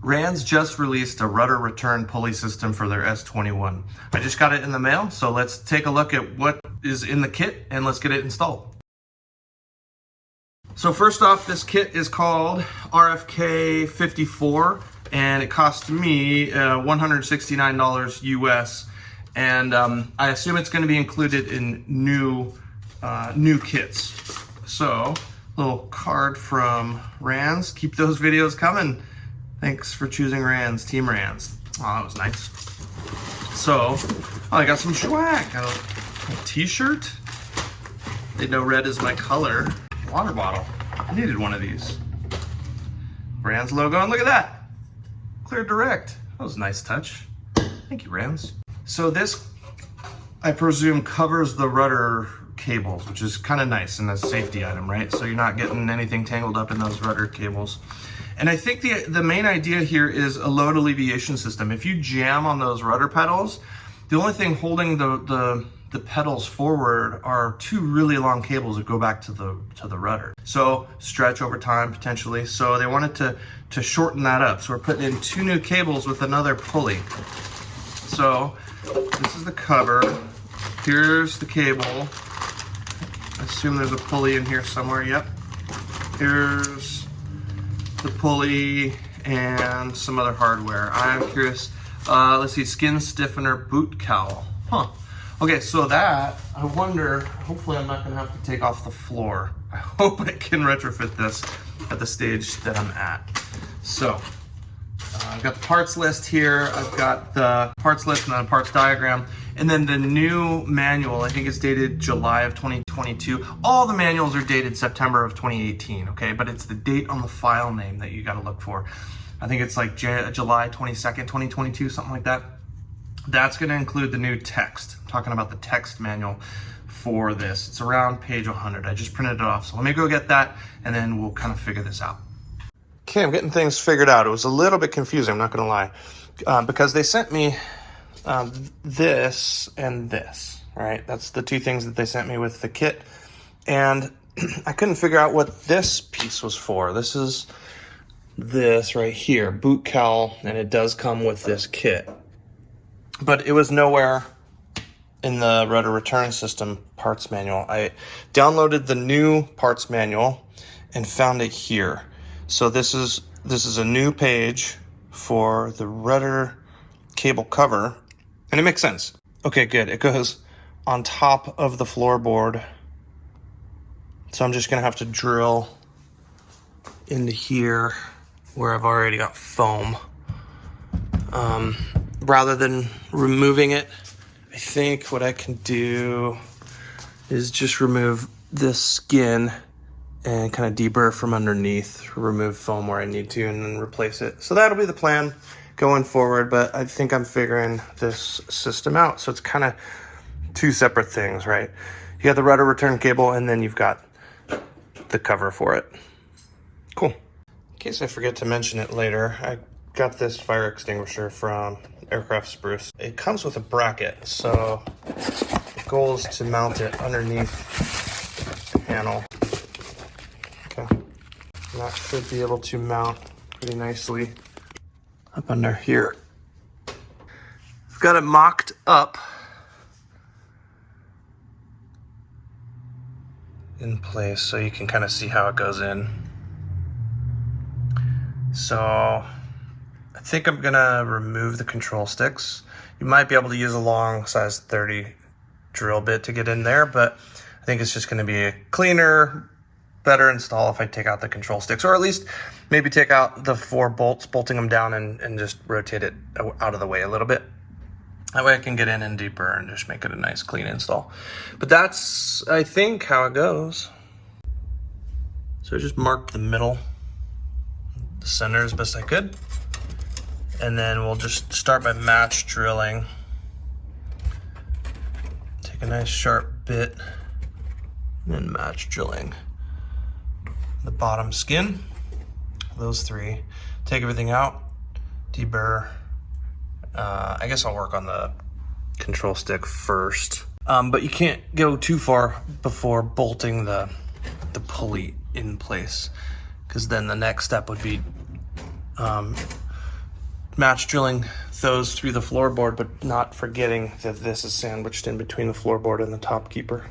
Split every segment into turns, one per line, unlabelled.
RANS just released a rudder return pulley system for their S-21. I just got it in the mail, so let's take a look at what is in the kit and let's get it installed. So first off, this kit is called RFK 54 and it cost me $169 US, and I assume it's going to be included in new kits. So, little card from RANS. Keep those videos coming. Thanks for choosing RANS, Team RANS. Oh, that was nice. So, I got some swag. Got a t-shirt. They know red is my color. Water bottle. I needed one of these. RANS logo, and look at that. Clear direct. That was a nice touch. Thank you, RANS. So this, I presume, covers the rudder cables, which is kind of nice and a safety item, right? So you're not getting anything tangled up in those rudder cables. And I think the main idea here is a load alleviation system. If you jam on those rudder pedals, the only thing holding the pedals forward are two really long cables that go back to the rudder. So stretch over time potentially. So they wanted to shorten that up. So we're putting in two new cables with another pulley. So this is the cover. Here's the cable. I assume there's a pulley in here somewhere. Yep. Here's the pulley and some other hardware. I'm curious. Let's see, skin stiffener boot cowl. Huh. Okay, so that, I wonder, hopefully I'm not gonna have to take off the floor. I hope I can retrofit this at the stage that I'm at. So, I've got the parts list here. I've got the parts list and then a parts diagram. And then the new manual, I think it's dated July of 2022. All the manuals are dated September of 2018, okay? But it's the date on the file name that you gotta look for. I think it's like July 22nd, 2022, something like that. That's gonna include the new text. I'm talking about the text manual for this. It's around page 100. I just printed it off. So let me go get that and then we'll kind of figure this out. Okay, I'm getting things figured out. It was a little bit confusing, I'm not gonna lie, because they sent me this and this, right? That's the two things that they sent me with the kit. And I couldn't figure out what this piece was for. This is this right here, boot cowl, and it does come with this kit. But it was nowhere in the rudder return system parts manual. I downloaded the new parts manual and found it here. So this is a new page for the rudder cable cover, and it makes sense. Okay, good. It goes on top of the floorboard. So I'm just gonna have to drill into here where I've already got foam. Rather than removing it, I think what I can do is just remove this skin and kind of deburr from underneath, remove foam where I need to, and then replace it. So that'll be the plan going forward, but I think I'm figuring this system out. So it's kind of two separate things, right? You got the rudder return cable and then you've got the cover for it. Cool. In case I forget to mention it later, I got this fire extinguisher from Aircraft Spruce. It comes with a bracket, so the goal is to mount it underneath the panel. Okay, and that should be able to mount pretty nicely up under here. I've got it mocked up in place so you can kind of see how it goes in. So I think I'm gonna remove the control sticks. You might be able to use a long size 30 drill bit to get in there, but I think it's just gonna be a cleaner, better install if I take out the control sticks, or at least maybe take out the 4 bolts, bolting them down and just rotate it out of the way a little bit. That way I can get in and deeper and just make it a nice clean install. But that's, I think, how it goes. So I just marked the middle, the center as best I could. And then we'll just start by match drilling. Take a nice sharp bit and then match drilling the bottom skin, those 3. Take everything out, deburr. I guess I'll work on the control stick first. But you can't go too far before bolting the pulley in place, because then the next step would be match drilling those through the floorboard, but not forgetting that this is sandwiched in between the floorboard and the top keeper.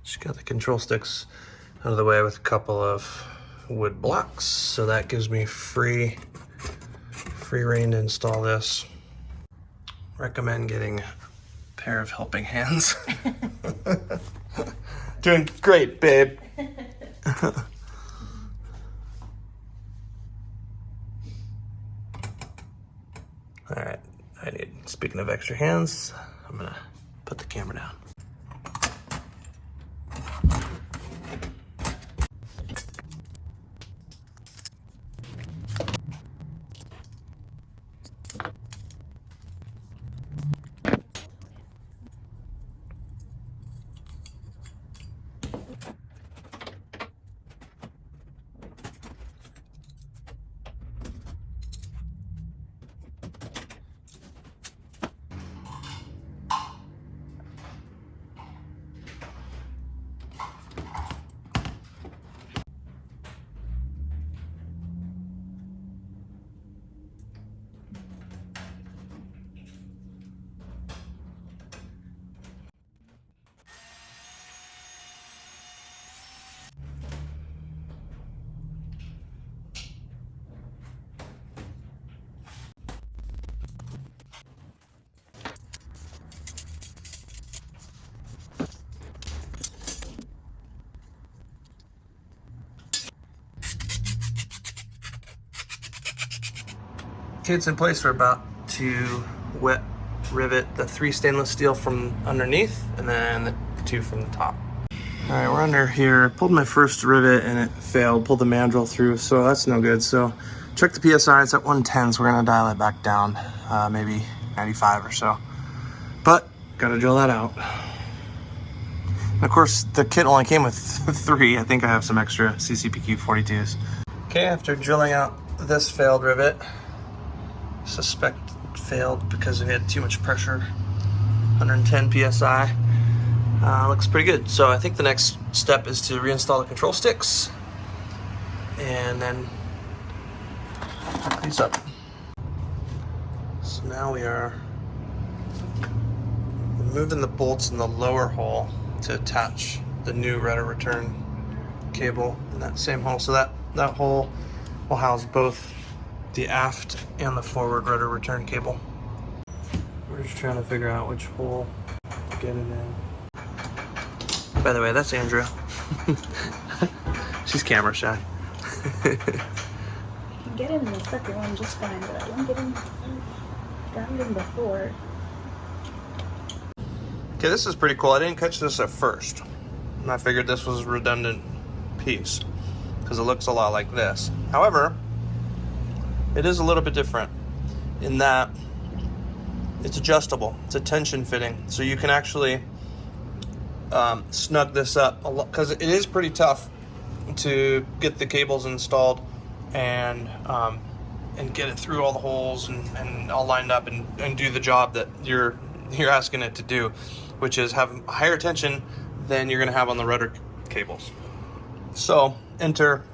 Just got the control sticks out of the way with a couple of wood blocks, so that gives me free rein to install this. Recommend getting a pair of helping hands. Doing great, babe. All right, speaking of extra hands, I'm gonna put the camera down. Okay, it's in place. We're about to wet rivet the 3 stainless steel from underneath and then the 2 from the top. All right, we're under here. Pulled my first rivet and it failed. Pulled the mandrel through, so that's no good. So check the PSI, it's at 110, so we're gonna dial it back down, maybe 95 or so. But gotta drill that out. And of course, the kit only came with 3. I think I have some extra CCPQ 42s. Okay, after drilling out this failed rivet, suspect failed because we had too much pressure, 110 PSI. Looks pretty good. So I think the next step is to reinstall the control sticks and then hook these up. So now we are moving the bolts in the lower hole to attach the new rudder return cable in that same hole. So that hole will house both the aft and the forward rudder return cable. We're just trying to figure out which hole to get it in. By the way, that's Andrea. She's camera shy.
You get in the second one just fine, but I don't get in. Got in before.
Okay, this is pretty cool. I didn't catch this at first, and I figured this was a redundant piece because it looks a lot like this. However, it is a little bit different in that it's adjustable. It's a tension fitting, so you can actually snug this up a lot, because it is pretty tough to get the cables installed and get it through all the holes and all lined up and do the job that you're asking it to do, which is have higher tension than you're going to have on the rudder cables. So enter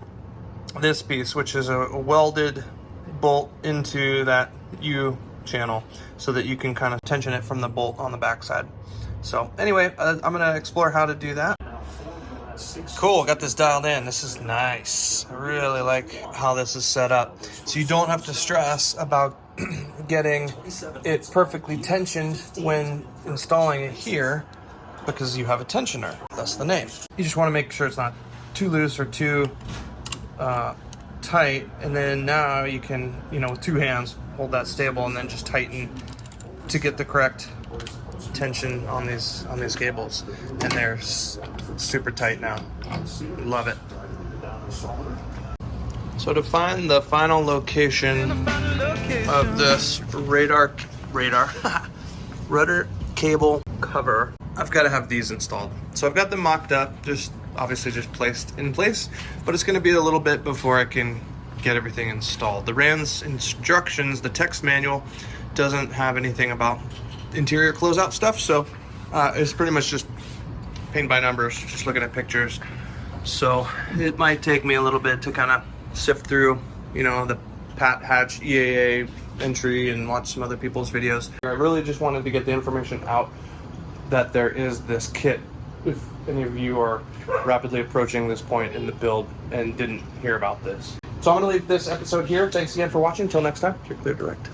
this piece, which is a welded bolt into that U channel so that you can kind of tension it from the bolt on the backside. So anyway, I'm gonna explore how to do that. Cool, got this dialed in. This is nice. I really like how this is set up. So you don't have to stress about getting it perfectly tensioned when installing it here, because you have a tensioner. That's the name. You just want to make sure it's not too loose or too tight, and then now you can, with 2 hands, hold that stable and then just tighten to get the correct tension on these cables, and they're super tight now. Love it. So to find the final location of this rudder cable cover, I've got to have these installed. So I've got them mocked up, obviously just placed in place, but it's going to be a little bit before I can get everything installed. The RANS instructions, the text manual, doesn't have anything about interior closeout stuff, so it's pretty much just paint by numbers, just looking at pictures. So it might take me a little bit to kind of sift through, you know, the Pat Hatch EAA entry and watch some other people's videos. I really just wanted to get the information out that there is this kit if any of you are rapidly approaching this point in the build and didn't hear about this. So I'm going to leave this episode here. Thanks again for watching. Until next time, keep clear direct.